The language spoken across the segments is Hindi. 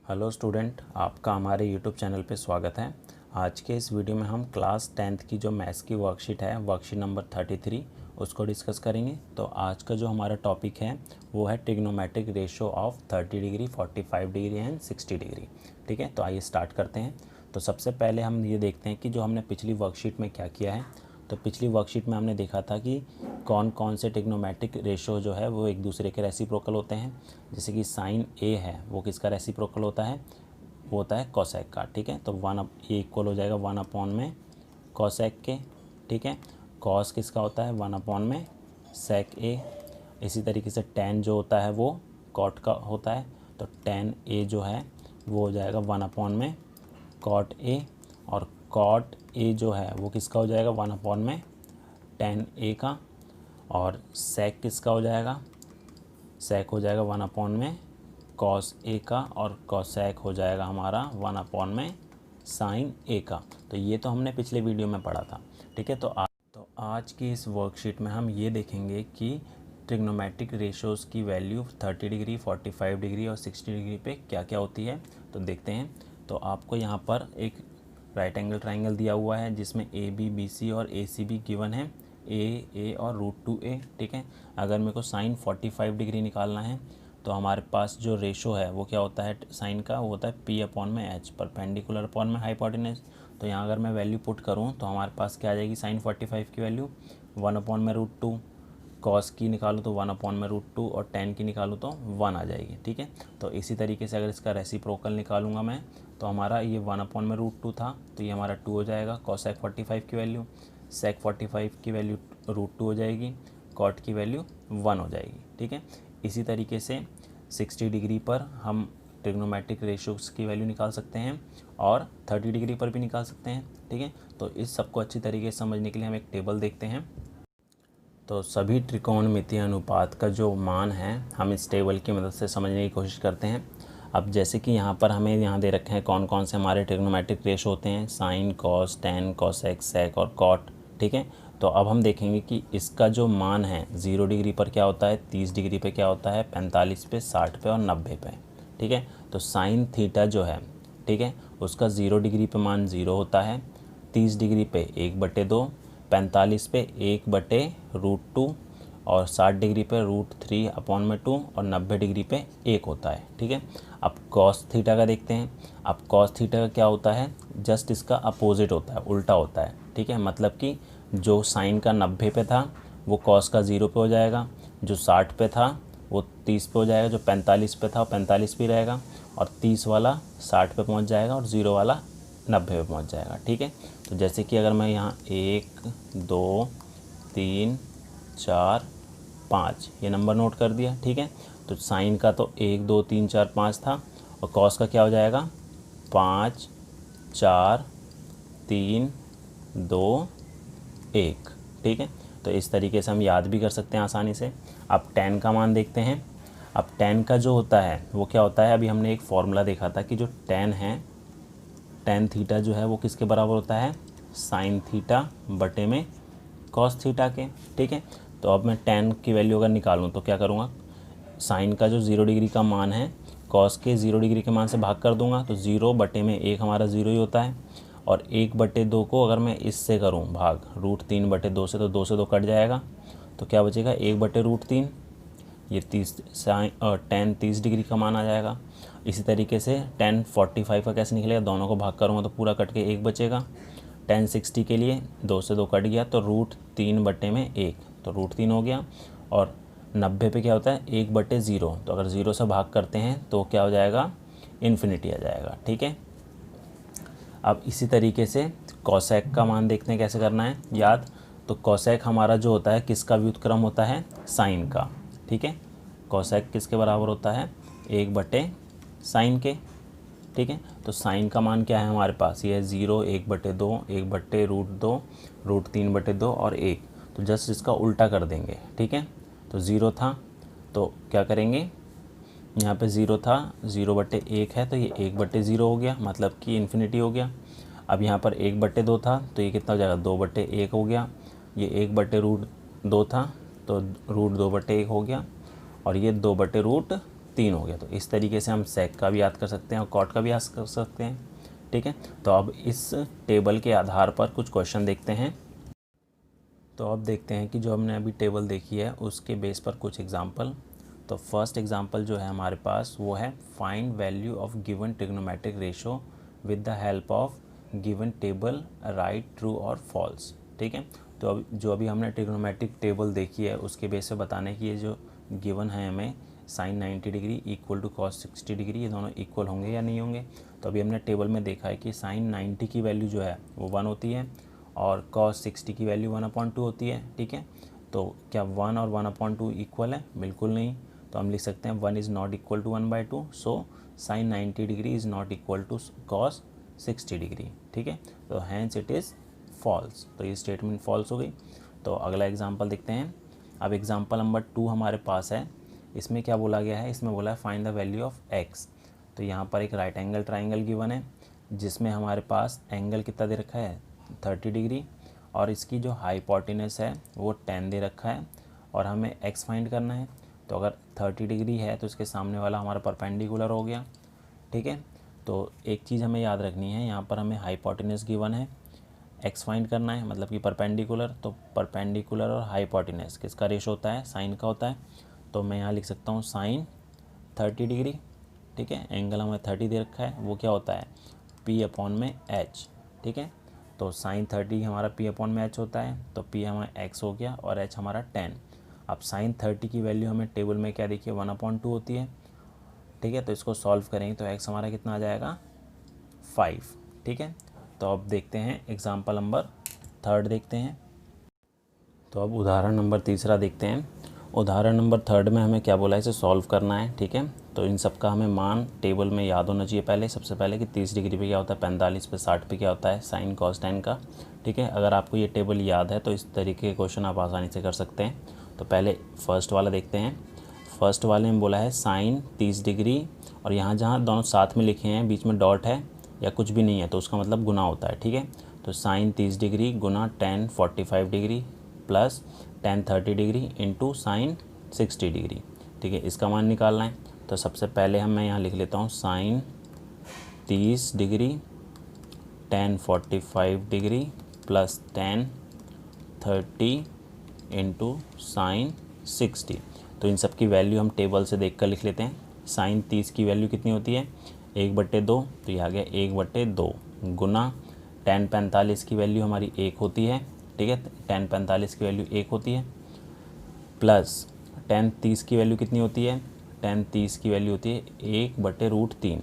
हेलो स्टूडेंट, आपका हमारे यूट्यूब चैनल पे स्वागत है। आज के इस वीडियो में हम क्लास 10th की जो मैथ्स की वर्कशीट है, वर्कशीट नंबर 33, उसको डिस्कस करेंगे। तो आज का जो हमारा टॉपिक है वो है trigonometric ratio of 30 degree, 45 degree and 60 degree. ठीक है, तो आइए स्टार्ट करते हैं। तो सबसे पहले हम ये देखते हैं कि जो हमने पिछली वर्कशीट में क्या किया है। तो पिछली वर्कशीट में हमने देखा था कि कौन कौन से ट्रिग्नोमेट्रिक रेशो जो है वो एक दूसरे के रेसिप्रोकल होते हैं। जैसे कि साइन ए है वो किसका रेसिप्रोकल होता है, वो होता है कोसेक का। ठीक है, तो ये इक्वल हो जाएगा 1 में कोसेक के। ठीक है, कॉस किसका होता है 1 में सेक ए। इसी तरीके से टेन जो होता है वो कॉट का होता है, तो टेन ए जो है वो हो जाएगा 1 में कॉट ए। और कॉट ए जो है वो किसका हो जाएगा 1 में टेन ए का। और सेक किसका हो जाएगा, सेक हो जाएगा 1 में कॉस ए का। और कॉसेक हो जाएगा हमारा 1 में साइन ए का। तो ये तो हमने पिछले वीडियो में पढ़ा था। ठीक है, तो आज की इस वर्कशीट में हम ये देखेंगे कि ट्रिग्नोमेट्रिक रेशोज़ की वैल्यू 30 डिग्री, 45 डिग्री और 60 डिग्री पे क्या क्या होती है। तो देखते हैं। तो आपको यहाँ पर एक राइट एंगल ट्राइंगल दिया हुआ है जिसमें ए बी बी सी और ए सी भी गिवन है, ए और √2a। ठीक है, अगर मेरे को साइन 45 डिग्री निकालना है तो हमारे पास जो रेशो है वो क्या होता है साइन का, वो होता है p/h, परपेंडिकुलर अपॉन में हाइपोटेनस। तो यहाँ अगर मैं वैल्यू पुट करूँ तो हमारे पास क्या आ जाएगी, साइन 45 की वैल्यू 1/√2, कॉस की निकालूँ तो 1/√2 और टेन की निकालूँ तो 1 आ जाएगी। ठीक है, तो इसी तरीके से अगर इसका रेसिप्रोकल निकालूंगा मैं तो हमारा ये 1/√2 था तो ये हमारा 2 हो जाएगा। कॉसेक 45 की वैल्यू, सेक 45 की वैल्यू √2 हो जाएगी, कॉट की वैल्यू 1 हो जाएगी। ठीक है, इसी तरीके से 60 डिग्री पर हम ट्रिग्नोमेट्रिक रेशियोज़ की वैल्यू निकाल सकते हैं और 30 डिग्री पर भी निकाल सकते हैं। ठीक है, तो इस सबको अच्छी तरीके से समझने के लिए हम एक टेबल देखते हैं। तो सभी त्रिकोणमितीय अनुपात का जो मान है हम इस टेबल की मदद से समझने की कोशिश करते हैं। अब जैसे कि यहाँ पर हमें यहाँ दे रखे हैं कौन कौन से हमारे ट्रिग्नोमेट्रिक रेशो होते हैं, साइन, कॉस, टेन, कॉसेक, सेक और कॉट। ठीक है, तो अब हम देखेंगे कि इसका जो मान है 0 डिग्री पर क्या होता है, 30 डिग्री पे क्या होता है, 45 पे, 60 पे और 90 पे। ठीक है, तो साइन थीटा जो है, ठीक है, उसका 0 डिग्री पे मान 0 होता है, 30 डिग्री पे 1/2, 45 पे 1/√2 और 60 डिग्री पे √3/2 और 90 डिग्री पे 1 होता है। ठीक है, अब कॉस थीटा का देखते हैं। अब कॉस थीटा का क्या होता है, जस्ट इसका अपोजिट होता है, उल्टा होता है। ठीक है, मतलब कि जो साइन का 90 पे था वो कॉस का 0 पे हो जाएगा, जो 60 पे था वो 30 पे हो जाएगा, जो 45 पे था वो 45 पे रहेगा और 30 वाला 60 पे पहुंच जाएगा और 0 वाला 90 पे पहुंच जाएगा। ठीक है, तो जैसे कि अगर मैं यहाँ 1 2 3 4 5 ये नंबर नोट कर दिया। ठीक है, तो साइन का तो 1 2 3 4 5 था और कॉस का क्या हो जाएगा 5 4 3 2 1। ठीक है, तो इस तरीके से हम याद भी कर सकते हैं आसानी से। अब टेन का मान देखते हैं। अब टेन का जो होता है वो क्या होता है, अभी हमने एक फॉर्मूला देखा था कि जो टेन है, टेन थीटा जो है वो किसके बराबर होता है, साइन थीटा बटे में कॉस थीटा के। ठीक है, तो अब मैं टेन की वैल्यू अगर निकालूं तो क्या करूँगा, साइन का जो 0 डिग्री का मान है कॉस के 0 डिग्री के मान से भाग कर दूंगा तो 0 बटे में 1 हमारा 0 ही होता है। और 1/2 को अगर मैं इससे करूं भाग √3/2 से तो 2 से 2 कट जाएगा, तो क्या बचेगा 1/√3। ये 10 30 डिग्री का मान आ जाएगा। इसी तरीके से 10 45 का कैसे निकलेगा, दोनों को भाग करूँगा तो पूरा कट के 1 बचेगा। 10 60 के लिए 2 से 2 कट गया तो √3/1 तो √3 हो गया। और 90 पे क्या होता है 1/0, तो अगर 0 से भाग करते हैं तो क्या हो जाएगा, इन्फिनिटी आ जाएगा। ठीक है, अब इसी तरीके से कॉसेक का मान देखते हैं कैसे करना है याद। तो कॉसेक हमारा जो होता है किसका व्युत्क्रम होता है, साइन का। ठीक है, कॉसेक किसके बराबर होता है, 1/साइन के। ठीक है, तो साइन का मान क्या है हमारे पास, ये है 0, 1/2, 1/√2, √3/2 और 1। तो जस्ट इसका उल्टा कर देंगे। ठीक है, तो 0 था तो क्या करेंगे, यहाँ पे 0 था, 0/1 है तो ये 1/0 हो गया, मतलब कि इन्फिनिटी हो गया। अब यहाँ पर 1/2 था तो ये कितना हो जाएगा, 2/1 हो गया। ये 1/√2 था तो √2/1 हो गया और ये 2/√3 3 हो गया। तो इस तरीके से हम सेक का भी याद कर सकते हैं और कॉट का भी याद कर सकते हैं, ठीक है। तो अब इस टेबल के आधार पर कुछ क्वेश्चन देखते हैं। तो अब देखते हैं कि जो हमने अभी टेबल देखी है उसके बेस पर कुछ एग्जांपल। तो फर्स्ट एग्जांपल जो है हमारे पास वो है find value of given trigonometric ratio with the help of given table, right true और फॉल्स, ठीक है। तो अब जो अभी हमने ट्रिग्नोमेट्रिक टेबल देखी है उसके बेस पे बताने की ये जो गिवन है हमें sine 90 degree equal to cos 60 degree, ये दोनों इक्वल होंगे या नहीं होंगे। तो अभी हमने टेबल में देखा है कि साइन 90 की वैल्यू जो है वो 1 होती है और cos 60 की वैल्यू 1/2 होती है, ठीक है। तो क्या 1 और 1/2 इक्वल है? बिल्कुल नहीं। तो हम लिख सकते हैं 1 is not equal to 1/2, so sine 90 degree is not equal to cos 60 degree, ठीक है। तो हैंस इट इज़ फॉल्स। तो ये स्टेटमेंट फॉल्स हो गई। तो अगला एग्जाम्पल देखते हैं। अब एग्जाम्पल नंबर 2 हमारे पास है। इसमें क्या बोला गया है? इसमें बोला है find the value of x। तो यहाँ पर एक राइट एंगल ट्राइंगल गिवन है जिसमें हमारे पास एंगल कितना दे रखा है 30 डिग्री और इसकी जो हाइपोटेनस है वो 10 दे रखा है और हमें x फाइंड करना है। तो अगर 30 डिग्री है तो इसके सामने वाला हमारा परपेंडिकुलर हो गया, ठीक है। तो एक चीज़ हमें याद रखनी है, यहाँ पर हमें हाइपोटेनस गिवन है, x फाइंड करना है मतलब कि परपेंडिकुलर। तो परपेंडिकुलर और हाइपोटेनस किसका रेशो होता है? साइन का होता है। तो मैं यहाँ लिख सकता हूँ साइन 30 डिग्री, ठीक है। एंगल हमें 30 दे रखा है, वो क्या होता है P/h, ठीक है। तो साइन 30 हमारा P/h होता है, तो P हमारा x हो गया और h हमारा 10। अब साइन 30 की वैल्यू हमें टेबल में क्या देखिए 1/2 होती है, ठीक है। तो इसको सॉल्व करेंगे तो x हमारा कितना आ जाएगा 5, ठीक है। तो अब देखते हैं एग्जाम्पल नंबर 3 देखते हैं। तो अब उदाहरण नंबर 3 देखते हैं। उदाहरण नंबर 3 में हमें क्या बोला है, इसे सॉल्व करना है, ठीक है। तो इन सब का हमें मान टेबल में याद होना चाहिए पहले, सबसे पहले कि 30 डिग्री पे क्या होता है 45 पे 60 पे क्या होता है साइन कॉस 10 का, ठीक है। अगर आपको ये टेबल याद है तो इस तरीके के क्वेश्चन आप आसानी से कर सकते हैं। तो पहले फर्स्ट वाला देखते हैं। फर्स्ट वाले में बोला है साइन 30 डिग्री और यहाँ जहाँ दोनों साथ में लिखे हैं बीच में डॉट है या कुछ भी नहीं है तो उसका मतलब गुना होता है, ठीक है। तो साइन 30 डिग्री गुना tan 45 degree plus tan 30 degree into sine 60 degree, ठीक है। इसका मान निकालना है। तो सबसे पहले मैं यहाँ लिख लेता हूँ sine 30 degree tan 45 degree plus tan 30 into sine 60। तो इन सब की वैल्यू हम टेबल से देख कर लिख लेते हैं। साइन 30 की वैल्यू कितनी होती है 1/2, तो ये आ गया 1/2 गुना tan 45 की वैल्यू हमारी 1 होती है, ठीक है। tan 45 की वैल्यू 1 होती है प्लस tan 30 की वैल्यू कितनी होती है, tan 30 की वैल्यू होती है 1/√3,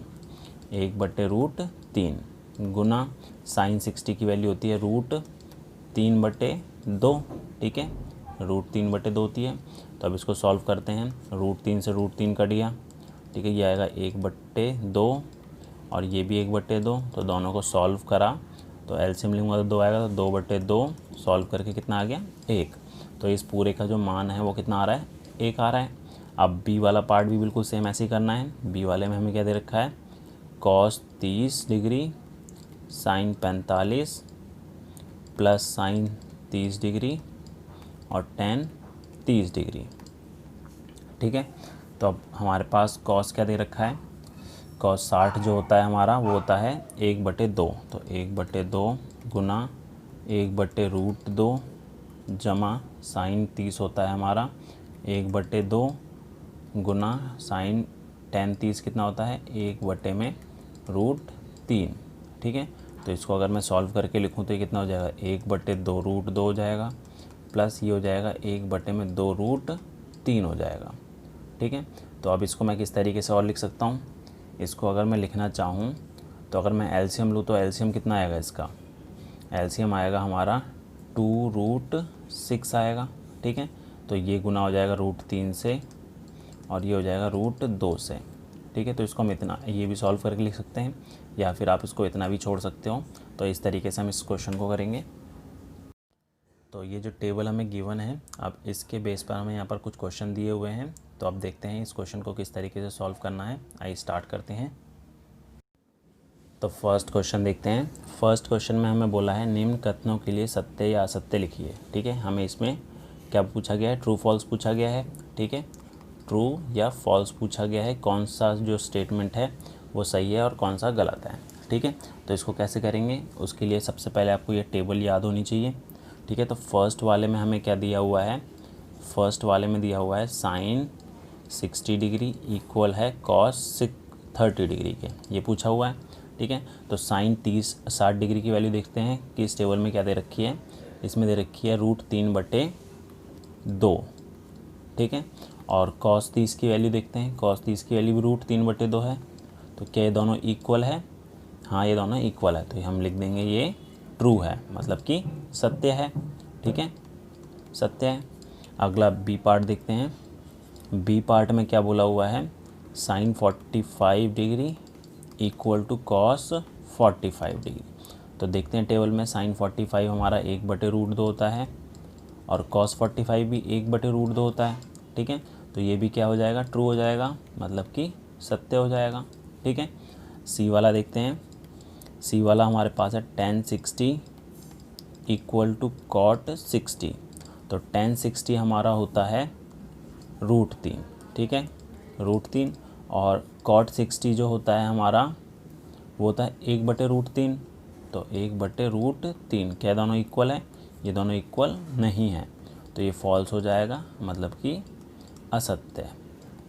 1/√3 गुना साइन 60 की वैल्यू होती है √3/2, ठीक है। √3/2 होती है। तो अब इसको सॉल्व करते हैं। √3 से √3 कट गया, ठीक है। ये आएगा 1/2 और ये भी 1/2। तो दोनों को सॉल्व करा तो एलसीएम लूँगा तो 2 आएगा, तो 2/2 सॉल्व करके कितना आ गया 1। तो इस पूरे का जो मान है वो कितना आ रहा है 1 आ रहा है। अब बी वाला पार्ट भी बिल्कुल सेम ऐसे ही करना है। बी वाले में हमें क्या दे रखा है cos 30 degree sine 45 plus sign 30 degree और tan 30 डिग्री, ठीक है। तो अब हमारे पास cos क्या दे रखा है, cos 60 जो होता है हमारा वो होता है 1/2। तो 1/2 गुना 1/√2 जमा साइन 30 होता है हमारा 1/2 गुना साइन tan 30 कितना होता है 1/√3, ठीक है। तो इसको अगर मैं सॉल्व करके लिखूँ तो ये कितना हो जाएगा 1/2√2 हो जाएगा प्लस ये हो जाएगा 1/2√3 हो जाएगा, ठीक है। तो अब इसको मैं किस तरीके से और लिख सकता हूँ, इसको अगर मैं लिखना चाहूँ तो अगर मैं एलसीएम लूँ तो एलसीएम कितना आएगा, इसका एलसीएम आएगा हमारा 2√6 आएगा, ठीक है। तो ये गुना हो जाएगा √3 से और ये हो जाएगा √2 से, ठीक है। तो इसको हम इतना ये भी सॉल्व करके लिख सकते हैं या फिर आप इसको इतना भी छोड़ सकते हो। तो इस तरीके से हम इस क्वेश्चन को करेंगे। तो ये जो टेबल हमें गिवन है अब इसके बेस पर हमें यहाँ पर कुछ क्वेश्चन दिए हुए हैं। तो अब देखते हैं इस क्वेश्चन को किस तरीके से सॉल्व करना है। आइए स्टार्ट करते हैं। तो फर्स्ट क्वेश्चन देखते हैं। फर्स्ट क्वेश्चन में हमें बोला है निम्न कथनों के लिए सत्य या असत्य लिखिए, ठीक है। हमें इसमें क्या पूछा गया है ट्रू फॉल्स पूछा गया है, ठीक है। ट्रू या फॉल्स पूछा गया है, कौन सा जो स्टेटमेंट है वो सही है और कौन सा गलत है। ठीक है, तो इसको कैसे करेंगे, उसके लिए सबसे पहले आपको ये टेबल याद होनी चाहिए। ठीक है, तो फर्स्ट वाले में हमें क्या दिया हुआ है, फर्स्ट वाले में दिया हुआ है साइन 60 डिग्री इक्वल है कॉस 30 डिग्री के, ये पूछा हुआ है। ठीक है, तो साइन 60 डिग्री की वैल्यू देखते हैं कि इस टेबल में क्या दे रखी है, इसमें दे रखी है √3/2। ठीक है, और कॉस 30 की वैल्यू देखते हैं, कॉस 30 की वैल्यू भी √3/2 है। तो क्या ये दोनों इक्वल है, हाँ ये दोनों इक्वल है, तो हम लिख देंगे ये ट्रू है, मतलब कि सत्य है। ठीक है, सत्य है। अगला बी पार्ट देखते हैं, बी पार्ट में क्या बोला हुआ है, sine 45 degree equal to cos 45 degree. तो देखते हैं टेबल में साइन 45 हमारा 1/√2 होता है और कॉस 45 भी 1/√2 होता है। ठीक है, तो ये भी क्या हो जाएगा, ट्रू हो जाएगा, मतलब कि सत्य हो जाएगा। ठीक है, सी वाला देखते हैं, सी वाला हमारे पास है tan 60 इक्वल टू cot 60। तो tan 60 हमारा होता है √3। ठीक है, √3, और cot 60 जो होता है हमारा वो होता है 1/√3। तो 1/√3, क्या दोनों इक्वल है, ये दोनों इक्वल नहीं है, तो ये फॉल्स हो जाएगा, मतलब कि असत्य है।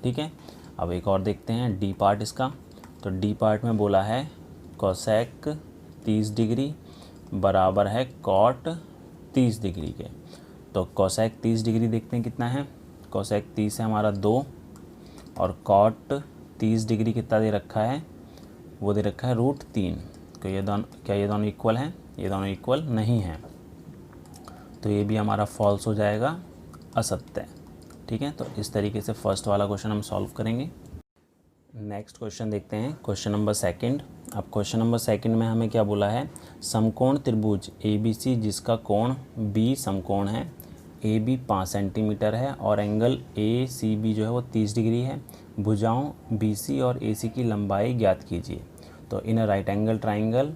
ठीक है, अब एक और देखते हैं डी पार्ट इसका। तो डी पार्ट में बोला है कोसेक 30 डिग्री बराबर है कॉट 30 डिग्री के। तो कोसेक 30 डिग्री देखते हैं कितना है, कोसेक 30 है हमारा 2, और कॉट 30 डिग्री कितना दे रखा है, वो दे रखा है √3। तो ये दोनों, क्या ये दोनों इक्वल हैं, ये दोनों इक्वल नहीं हैं, तो ये भी हमारा फॉल्स हो जाएगा, असत्य है। ठीक है, तो इस तरीके से फर्स्ट वाला क्वेश्चन हम सॉल्व करेंगे। नेक्स्ट क्वेश्चन देखते हैं, क्वेश्चन नंबर सेकंड। अब क्वेश्चन नंबर सेकंड में हमें क्या बोला है, समकोण त्रिभुज ABC जिसका कोण B समकोण है, AB 5 सेंटीमीटर है और एंगल ACB जो है वो 30 डिग्री है, भुजाओं BC और AC की लंबाई ज्ञात कीजिए। तो in a right angle triangle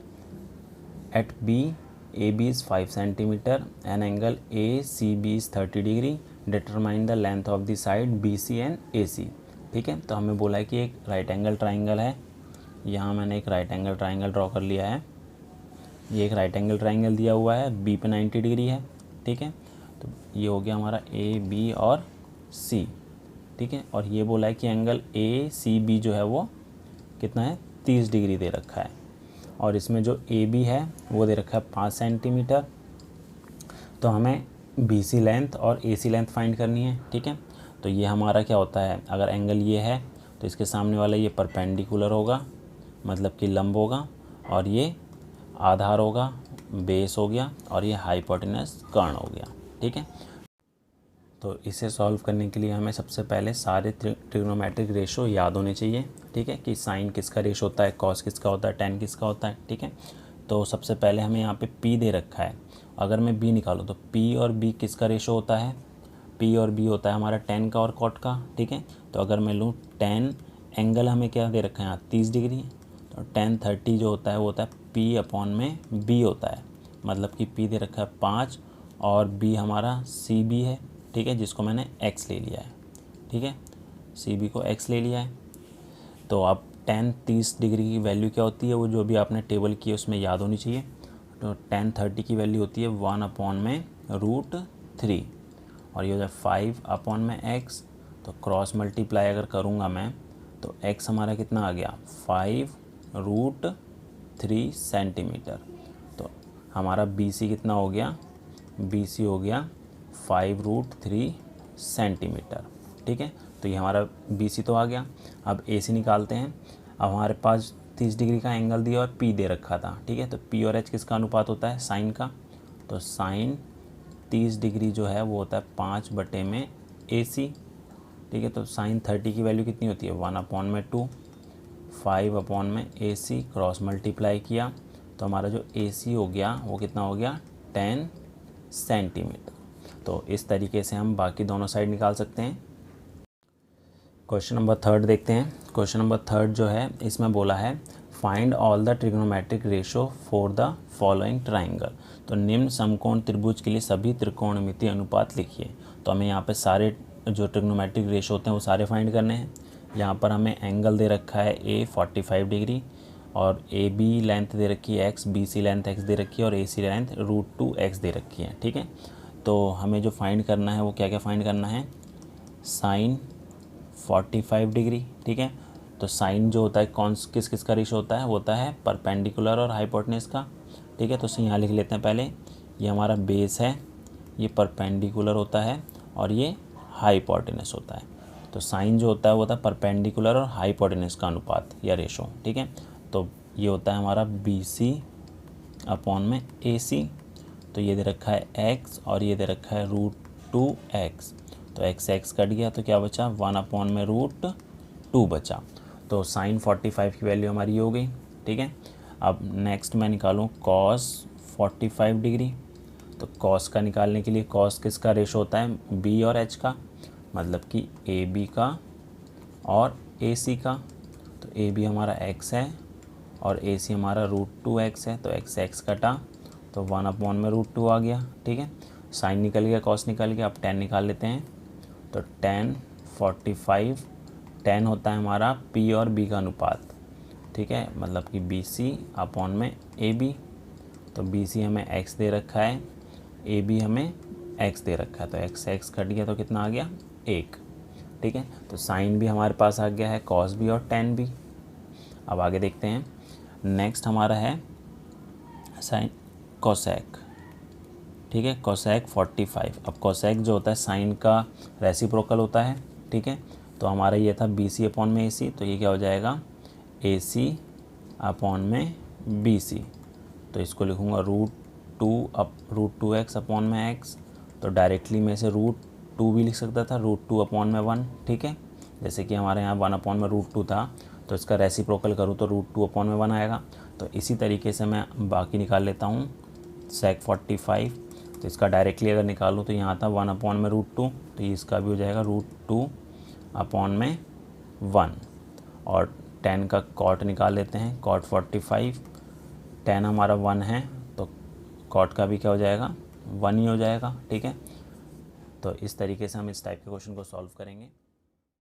at B AB is 5 centimetre and angle ACB is 30 degree, determine the length of the side BC and AC। ठीक है, तो हमें बोला है कि एक राइट एंगल ट्राइंगल है, यहाँ मैंने एक राइट एंगल ट्राइंगल ड्रॉ कर लिया है, ये एक राइट एंगल ट्राइंगल दिया हुआ है, B पे 90 डिग्री है। ठीक है, तो ये हो गया हमारा AB और C। ठीक है, और ये बोला है कि एंगल ACB जो है वो कितना है, 30 डिग्री दे रखा है, और इसमें जो AB है वो दे रखा है 5 सेंटीमीटर। तो हमें BC लेंथ और AC लेंथ फाइंड करनी है। ठीक है, तो ये हमारा क्या होता है, अगर एंगल ये है तो इसके सामने वाला ये परपेंडिकुलर होगा, मतलब कि लंब होगा, और ये आधार होगा, बेस हो गया, और ये हाइपोटेनस कर्ण हो गया। ठीक है, तो इसे सॉल्व करने के लिए हमें सबसे पहले सारे ट्रिग्नोमेट्रिक रेशो याद होने चाहिए। ठीक है, कि साइन किसका रेशो होता है, कॉस किसका होता है, टेन किसका होता है। ठीक है, तो सबसे पहले हमें यहाँ पे P दे रखा है, अगर मैं B निकालूँ तो P और B किसका रेशो होता है, P और B होता है हमारा टेन का और कॉट का। ठीक है, तो अगर मैं लूँ टेन, एंगल हमें क्या दे रखा है यहाँ 30 डिग्री, तो tan 30 जो होता है वो होता है P/B होता है, मतलब कि P दे रखा है 5 और B हमारा CB है। ठीक है, जिसको मैंने x ले लिया है। ठीक है, CB को x ले लिया है। तो अब tan 30 डिग्री की वैल्यू क्या होती है, वो जो भी आपने टेबल की है उसमें याद होनी चाहिए। तो tan 30 की वैल्यू होती है 1/√3, और ये हो जाए 5/x। तो क्रॉस मल्टीप्लाई अगर करूँगा मैं तो x हमारा कितना आ गया, 5√3 सेंटीमीटर। तो हमारा BC कितना हो गया, BC हो गया 5√3 सेंटीमीटर। ठीक है, तो ये हमारा BC तो आ गया। अब AC निकालते हैं। अब हमारे पास 30 डिग्री का एंगल दिया और P दे रखा था। ठीक है, तो P और H किसका अनुपात होता है, साइन का। तो साइन 30 डिग्री जो है वो होता है 5/AC। ठीक है, तो साइन 30 की वैल्यू कितनी होती है, 1/2, 5/AC, क्रॉस मल्टीप्लाई किया तो हमारा जो AC हो गया वो कितना हो गया, 10 सेंटीमीटर। तो इस तरीके से हम बाकी दोनों साइड निकाल सकते हैं। क्वेश्चन नंबर थर्ड देखते हैं। क्वेश्चन नंबर थर्ड जो है इसमें बोला है find all the trigonometric ratio for the following triangle. तो निम्न समकोण त्रिभुज के लिए सभी त्रिकोणमितीय अनुपात लिखिए। तो हमें यहाँ पे सारे जो ट्रिग्नोमेट्रिक रेशो होते हैं वो सारे फाइंड करने हैं। यहाँ पर हमें एंगल दे रखा है ए 45 डिग्री और ए बी लेंथ दे रखी है x, B C length x दे रखी है और ए सी लेंथ √2x दे रखी है। ठीक है, तो हमें जो फाइंड करना है वो क्या क्या फाइंड करना है, साइन 45 डिग्री। ठीक है, तो साइन जो होता है किस किस का रेशो होता है, वो होता है परपेंडिकुलर और हाइपोटेनस का। ठीक है, तो इसे यहाँ लिख लेते हैं पहले। ये हमारा बेस है, ये परपेंडिकुलर होता है और ये हाइपोटेनस होता है। तो साइन जो होता है वो होता है परपेंडिकुलर और हाइपोटेनस का अनुपात या रेशो। ठीक है, तो ये होता है हमारा BC अपॉन में AC। तो ये दे रखा है x और ये दे रखा है √2x। तो x कट गया तो क्या बचा, 1 अपॉन में √2 बचा। तो साइन 45 की वैल्यू हमारी हो गई। ठीक है, अब नेक्स्ट मैं निकालूँ cos 45 डिग्री। तो cos का निकालने के लिए cos किसका रेशो होता है, B और H का, मतलब कि AB का और AC का। तो AB हमारा x है और AC हमारा √2x है। तो x कटा तो 1 अपॉन में √2 आ गया। ठीक है, साइन निकल गया, cos निकल गया। अब tan निकाल लेते हैं। तो tan 45, tan होता है हमारा P और B का अनुपात। ठीक है, मतलब कि BC अपॉन में AB। तो BC हमें x दे रखा है, AB हमें x दे रखा है। तो x कट गया तो कितना आ गया, 1। ठीक है, तो साइन भी हमारे पास आ गया है, cos भी और tan भी। अब आगे देखते हैं, नेक्स्ट हमारा है साइन कोसेक। ठीक है, कोसेक 45। अब कोसेक जो होता है साइन का रेसिप्रोकल होता है। ठीक है, तो हमारा ये था BC अपॉन में AC। तो ये क्या हो जाएगा, AC अपॉन में BC। तो इसको लिखूँगा √2x अपॉन में x। तो डायरेक्टली में से √2 भी लिख सकता था, √2 अपॉन में 1। ठीक है, जैसे कि हमारे यहाँ 1 अपॉन में √2 था, तो इसका रेसिप्रोकल करूँ तो √2 अपॉन में 1 आएगा। तो इसी तरीके से मैं बाकी निकाल लेता हूँ sec 45। तो इसका डायरेक्टली अगर निकालूँ तो यहाँ था 1 अपॉन में √2, तो इसका भी हो जाएगा √2 अपॉन में 1। और tan का cot निकाल लेते हैं, cot 45। tan हमारा 1 है तो cot का भी क्या हो जाएगा, 1 ही हो जाएगा। ठीक है, तो इस तरीके से हम इस टाइप के क्वेश्चन को सॉल्व करेंगे।